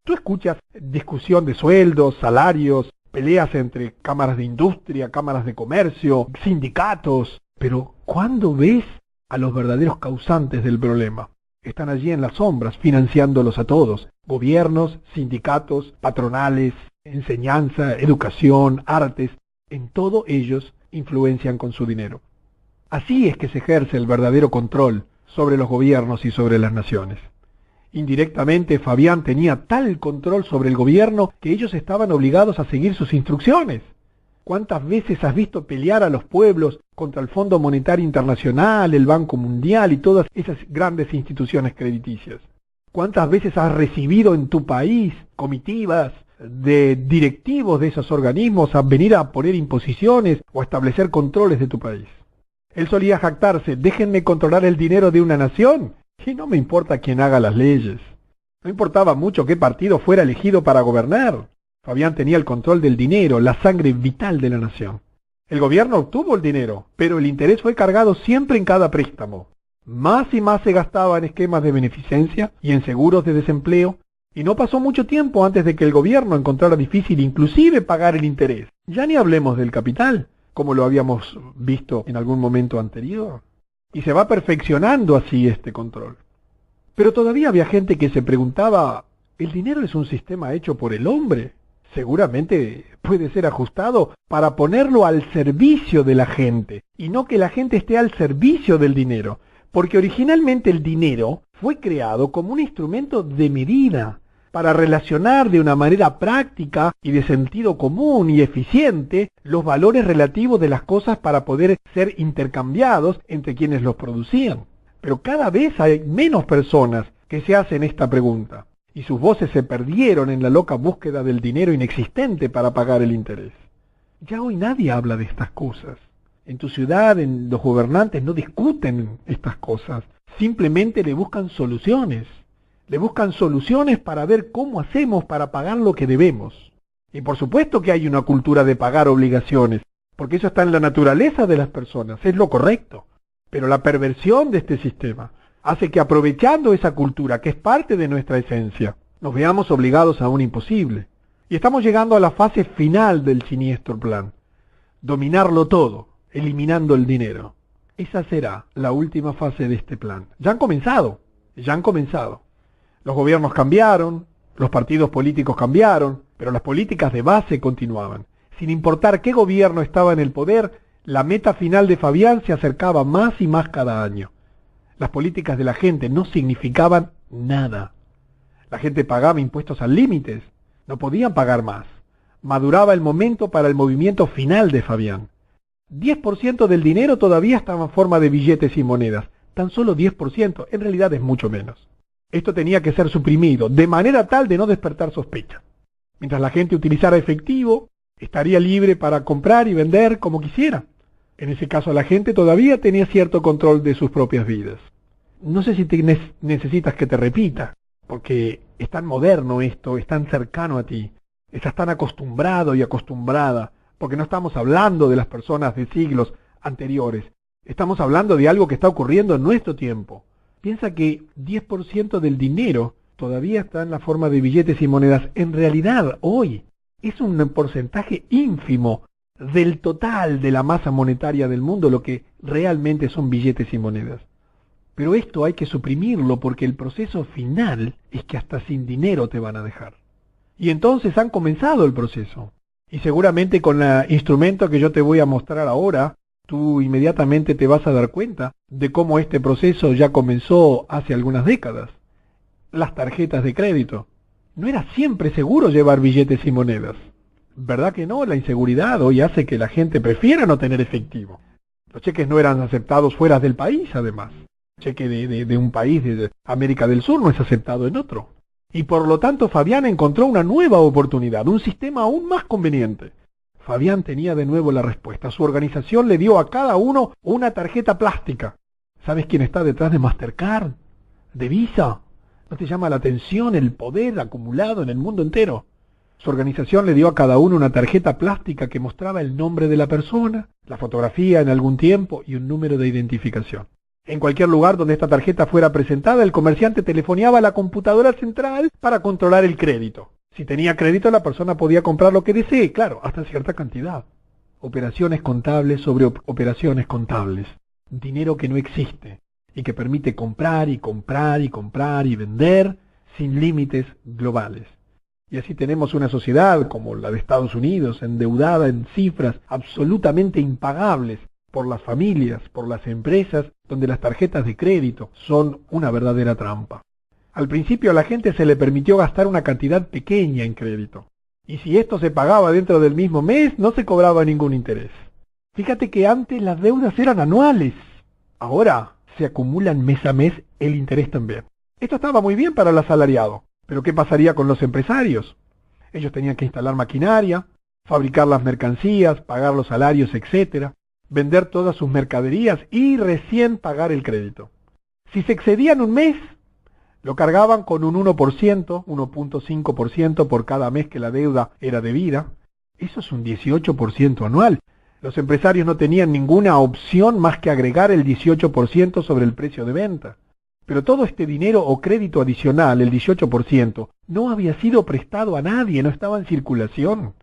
Tú escuchas discusión de sueldos, salarios, peleas entre cámaras de industria, cámaras de comercio, sindicatos, pero ¿cuándo ves a los verdaderos causantes del problema? Están allí en las sombras, financiándolos a todos. Gobiernos, sindicatos, patronales, enseñanza, educación, artes, en todo ellos influencian con su dinero. Así es que se ejerce el verdadero control sobre los gobiernos y sobre las naciones. Indirectamente, Fabián tenía tal control sobre el gobierno que ellos estaban obligados a seguir sus instrucciones. ¿Cuántas veces has visto pelear a los pueblos contra el Fondo Monetario Internacional, el Banco Mundial y todas esas grandes instituciones crediticias? ¿Cuántas veces has recibido en tu país comitivas de directivos de esos organismos a venir a poner imposiciones o a establecer controles de tu país? Él solía jactarse: déjenme controlar el dinero de una nación y no me importa quién haga las leyes. No importaba mucho qué partido fuera elegido para gobernar. Fabián tenía el control del dinero, la sangre vital de la nación. El gobierno obtuvo el dinero, pero el interés fue cargado siempre en cada préstamo. Más y más se gastaba en esquemas de beneficencia y en seguros de desempleo, y no pasó mucho tiempo antes de que el gobierno encontrara difícil inclusive pagar el interés. Ya ni hablemos del capital, como lo habíamos visto en algún momento anterior. Y se va perfeccionando así este control. Pero todavía había gente que se preguntaba: ¿el dinero es un sistema hecho por el hombre? Seguramente puede ser ajustado para ponerlo al servicio de la gente, y no que la gente esté al servicio del dinero, porque originalmente el dinero fue creado como un instrumento de medida, para relacionar de una manera práctica y de sentido común y eficiente los valores relativos de las cosas para poder ser intercambiados entre quienes los producían. Pero cada vez hay menos personas que se hacen esta pregunta, y sus voces se perdieron en la loca búsqueda del dinero inexistente para pagar el interés. Ya hoy nadie habla de estas cosas. En tu ciudad, los gobernantes no discuten estas cosas, simplemente le buscan soluciones. Le buscan soluciones para ver cómo hacemos para pagar lo que debemos. Y por supuesto que hay una cultura de pagar obligaciones, porque eso está en la naturaleza de las personas, es lo correcto. Pero la perversión de este sistema hace que, aprovechando esa cultura, que es parte de nuestra esencia, nos veamos obligados a un imposible. Y estamos llegando a la fase final del siniestro plan: dominarlo todo, eliminando el dinero. Esa será la última fase de este plan. Ya han comenzado. Los gobiernos cambiaron, los partidos políticos cambiaron, pero las políticas de base continuaban. Sin importar qué gobierno estaba en el poder, la meta final de Fabián se acercaba más y más cada año. Las políticas de la gente no significaban nada. La gente pagaba impuestos al límite, no podían pagar más. Maduraba el momento para el movimiento final de Fabián. 10% del dinero todavía estaba en forma de billetes y monedas. Tan solo 10%, en realidad es mucho menos. Esto tenía que ser suprimido, de manera tal de no despertar sospecha. Mientras la gente utilizara efectivo, estaría libre para comprar y vender como quisiera. En ese caso, la gente todavía tenía cierto control de sus propias vidas. No sé si necesitas que te repita, porque es tan moderno esto, es tan cercano a ti. Estás tan acostumbrado y acostumbrada, porque no estamos hablando de las personas de siglos anteriores. Estamos hablando de algo que está ocurriendo en nuestro tiempo. Piensa que 10% del dinero todavía está en la forma de billetes y monedas. En realidad, hoy es un porcentaje ínfimo del total de la masa monetaria del mundo, lo que realmente son billetes y monedas. Pero esto hay que suprimirlo, porque el proceso final es que hasta sin dinero te van a dejar. Y entonces han comenzado el proceso. Y seguramente con el instrumento que yo te voy a mostrar ahora, tú inmediatamente te vas a dar cuenta de cómo este proceso ya comenzó hace algunas décadas. Las tarjetas de crédito. No era siempre seguro llevar billetes y monedas. ¿Verdad que no? La inseguridad hoy hace que la gente prefiera no tener efectivo. Los cheques no eran aceptados fuera del país, además. El cheque de un país de América del Sur no es aceptado en otro. Y por lo tanto Fabián encontró una nueva oportunidad, un sistema aún más conveniente. Fabián tenía de nuevo la respuesta. Su organización le dio a cada uno una tarjeta plástica. ¿Sabes quién está detrás de Mastercard? ¿De Visa? ¿No te llama la atención el poder acumulado en el mundo entero? Su organización le dio a cada uno una tarjeta plástica que mostraba el nombre de la persona, la fotografía en algún tiempo y un número de identificación. En cualquier lugar donde esta tarjeta fuera presentada, el comerciante telefoneaba a la computadora central para controlar el crédito. Si tenía crédito, la persona podía comprar lo que desee, claro, hasta cierta cantidad. Operaciones contables sobre operaciones contables. Dinero que no existe y que permite comprar y comprar y comprar y vender sin límites globales. Y así tenemos una sociedad como la de Estados Unidos, endeudada en cifras absolutamente impagables por las familias, por las empresas, donde las tarjetas de crédito son una verdadera trampa. Al principio a la gente se le permitió gastar una cantidad pequeña en crédito. Y si esto se pagaba dentro del mismo mes, no se cobraba ningún interés. Fíjate que antes las deudas eran anuales. Ahora se acumulan mes a mes el interés también. Esto estaba muy bien para el asalariado. Pero ¿qué pasaría con los empresarios? Ellos tenían que instalar maquinaria, fabricar las mercancías, pagar los salarios, etc., vender todas sus mercaderías y recién pagar el crédito. Si se excedían un mes, lo cargaban con un 1%, 1.5% por cada mes que la deuda era debida. Eso es un 18% anual. Los empresarios no tenían ninguna opción más que agregar el 18% sobre el precio de venta. Pero todo este dinero o crédito adicional, el 18%, no había sido prestado a nadie, no estaba en circulación.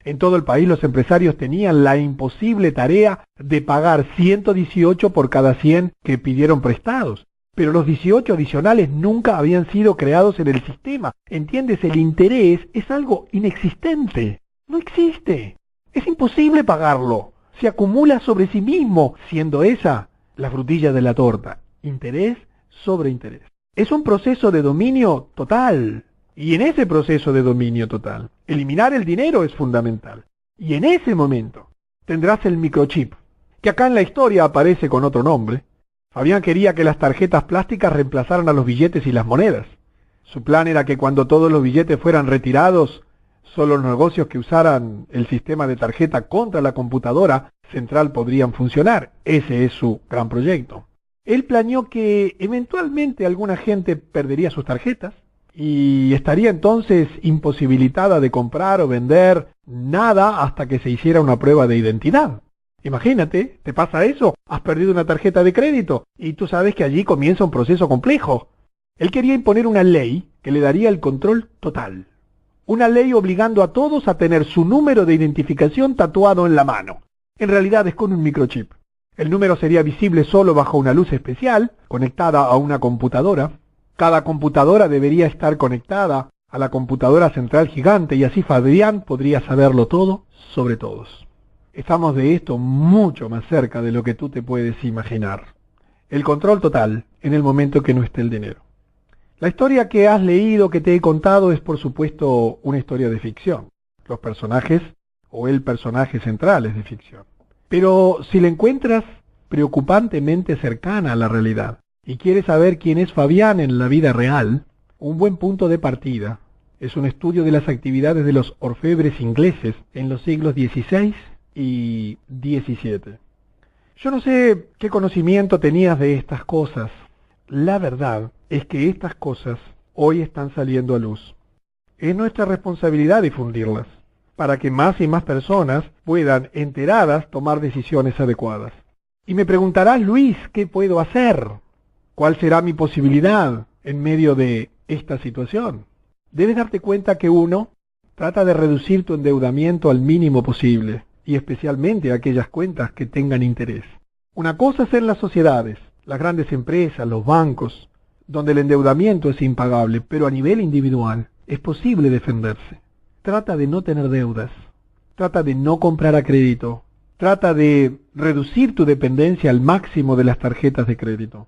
En todo el país los empresarios tenían la imposible tarea de pagar 118 por cada 100 que pidieron prestados. Pero los 18 adicionales nunca habían sido creados en el sistema. ¿Entiendes? El interés es algo inexistente. No existe. Es imposible pagarlo. Se acumula sobre sí mismo, siendo esa la frutilla de la torta. Interés sobre interés. Es un proceso de dominio total. Y en ese proceso de dominio total, eliminar el dinero es fundamental. Y en ese momento tendrás el microchip, que acá en la historia aparece con otro nombre. Fabián quería que las tarjetas plásticas reemplazaran a los billetes y las monedas. Su plan era que cuando todos los billetes fueran retirados, solo los negocios que usaran el sistema de tarjeta contra la computadora central podrían funcionar. Ese es su gran proyecto. Él planeó que eventualmente alguna gente perdería sus tarjetas y estaría entonces imposibilitada de comprar o vender nada hasta que se hiciera una prueba de identidad. Imagínate, ¿te pasa eso? Has perdido una tarjeta de crédito y tú sabes que allí comienza un proceso complejo. Él quería imponer una ley que le daría el control total. Una ley obligando a todos a tener su número de identificación tatuado en la mano. En realidad es con un microchip. El número sería visible solo bajo una luz especial, conectada a una computadora. Cada computadora debería estar conectada a la computadora central gigante y así Fabián podría saberlo todo sobre todos. Estamos de esto mucho más cerca de lo que tú te puedes imaginar. El control total en el momento que no esté el dinero. La historia que has leído, que te he contado, es por supuesto una historia de ficción. Los personajes o el personaje central es de ficción. Pero si la encuentras preocupantemente cercana a la realidad y quieres saber quién es Fabián en la vida real, un buen punto de partida es un estudio de las actividades de los orfebres ingleses en los siglos XVI y XVII. Yo no sé qué conocimiento tenías de estas cosas. La verdad es que estas cosas hoy están saliendo a luz. Es nuestra responsabilidad difundirlas, para que más y más personas puedan, enteradas, tomar decisiones adecuadas. Y me preguntarás, Luis, ¿qué puedo hacer? ¿Cuál será mi posibilidad en medio de esta situación? Debes darte cuenta que uno trata de reducir tu endeudamiento al mínimo posible, y especialmente aquellas cuentas que tengan interés. Una cosa es en las sociedades, las grandes empresas, los bancos, donde el endeudamiento es impagable, pero a nivel individual es posible defenderse. Trata de no tener deudas, trata de no comprar a crédito, trata de reducir tu dependencia al máximo de las tarjetas de crédito.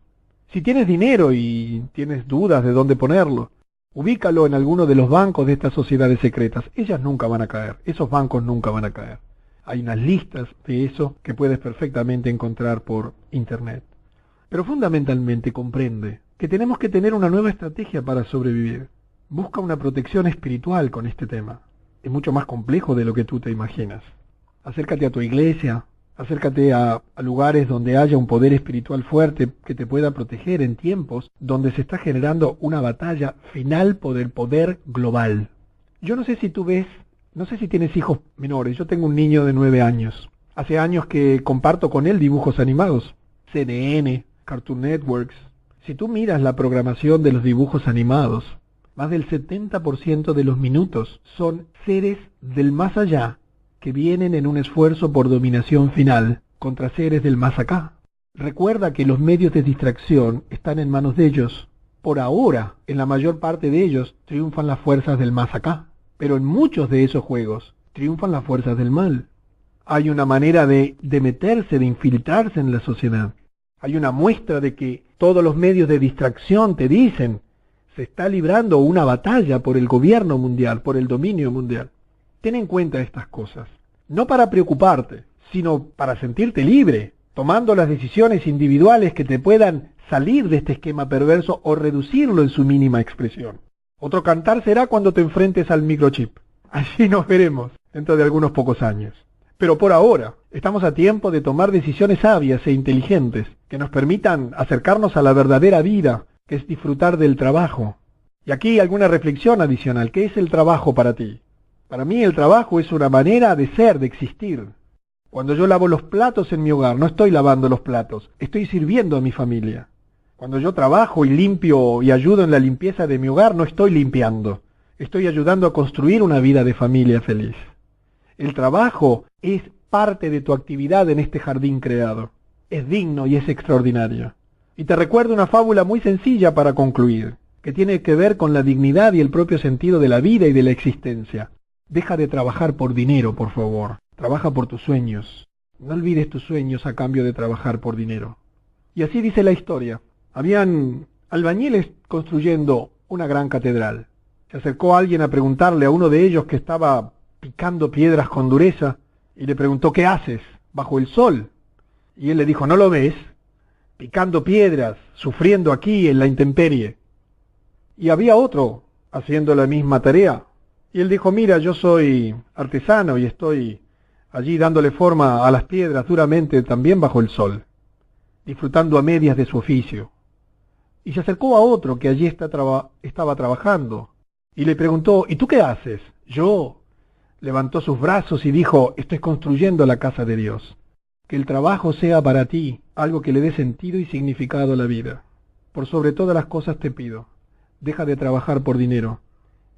Si tienes dinero y tienes dudas de dónde ponerlo, Ubícalo en alguno de los bancos de estas sociedades secretas. Ellas nunca van a caer, esos bancos nunca van a caer. Hay unas listas de eso que puedes perfectamente encontrar por internet. Pero fundamentalmente comprende que tenemos que tener una nueva estrategia para sobrevivir. Busca una protección espiritual con este tema. Es mucho más complejo de lo que tú te imaginas. Acércate a tu iglesia, acércate a lugares donde haya un poder espiritual fuerte que te pueda proteger en tiempos donde se está generando una batalla final por el poder global. Yo no sé si tú ves, no sé si tienes hijos menores, yo tengo un niño de 9 años. Hace años que comparto con él dibujos animados, CNN, Cartoon Networks. Si tú miras la programación de los dibujos animados, más del 70% de los minutos son seres del más allá que vienen en un esfuerzo por dominación final contra seres del más acá. Recuerda que los medios de distracción están en manos de ellos. Por ahora, en la mayor parte de ellos, triunfan las fuerzas del más acá. Pero en muchos de esos juegos, triunfan las fuerzas del mal. Hay una manera de meterse, de infiltrarse en la sociedad. Hay una muestra de que todos los medios de distracción te dicen, se está librando una batalla por el gobierno mundial, por el dominio mundial. Ten en cuenta estas cosas, no para preocuparte, sino para sentirte libre, tomando las decisiones individuales que te puedan salir de este esquema perverso o reducirlo en su mínima expresión. Otro cantar será cuando te enfrentes al microchip. Así nos veremos dentro de algunos pocos años. Pero por ahora, estamos a tiempo de tomar decisiones sabias e inteligentes que nos permitan acercarnos a la verdadera vida, que es disfrutar del trabajo. Y aquí alguna reflexión adicional. ¿Qué es el trabajo para ti? Para mí el trabajo es una manera de ser, de existir. Cuando yo lavo los platos en mi hogar, no estoy lavando los platos, estoy sirviendo a mi familia. Cuando yo trabajo y limpio y ayudo en la limpieza de mi hogar, no estoy limpiando, estoy ayudando a construir una vida de familia feliz. El trabajo es parte de tu actividad en este jardín creado. Es digno y es extraordinario. Y te recuerdo una fábula muy sencilla para concluir, que tiene que ver con la dignidad y el propio sentido de la vida y de la existencia. Deja de trabajar por dinero, por favor. Trabaja por tus sueños. No olvides tus sueños a cambio de trabajar por dinero. Y así dice la historia. Habían albañiles construyendo una gran catedral. Se acercó alguien a preguntarle a uno de ellos que estaba picando piedras con dureza y le preguntó, ¿qué haces bajo el sol? Y él le dijo, ¿no lo ves? Picando piedras, sufriendo aquí en la intemperie. Y había otro haciendo la misma tarea. Y él dijo, mira, yo soy artesano y estoy allí dándole forma a las piedras duramente también bajo el sol, disfrutando a medias de su oficio. Y se acercó a otro que allí estaba trabajando y le preguntó, ¿y tú qué haces? Yo. Levantó sus brazos y dijo, estoy construyendo la casa de Dios. Que el trabajo sea para ti algo que le dé sentido y significado a la vida. Por sobre todas las cosas te pido, deja de trabajar por dinero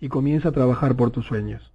y comienza a trabajar por tus sueños.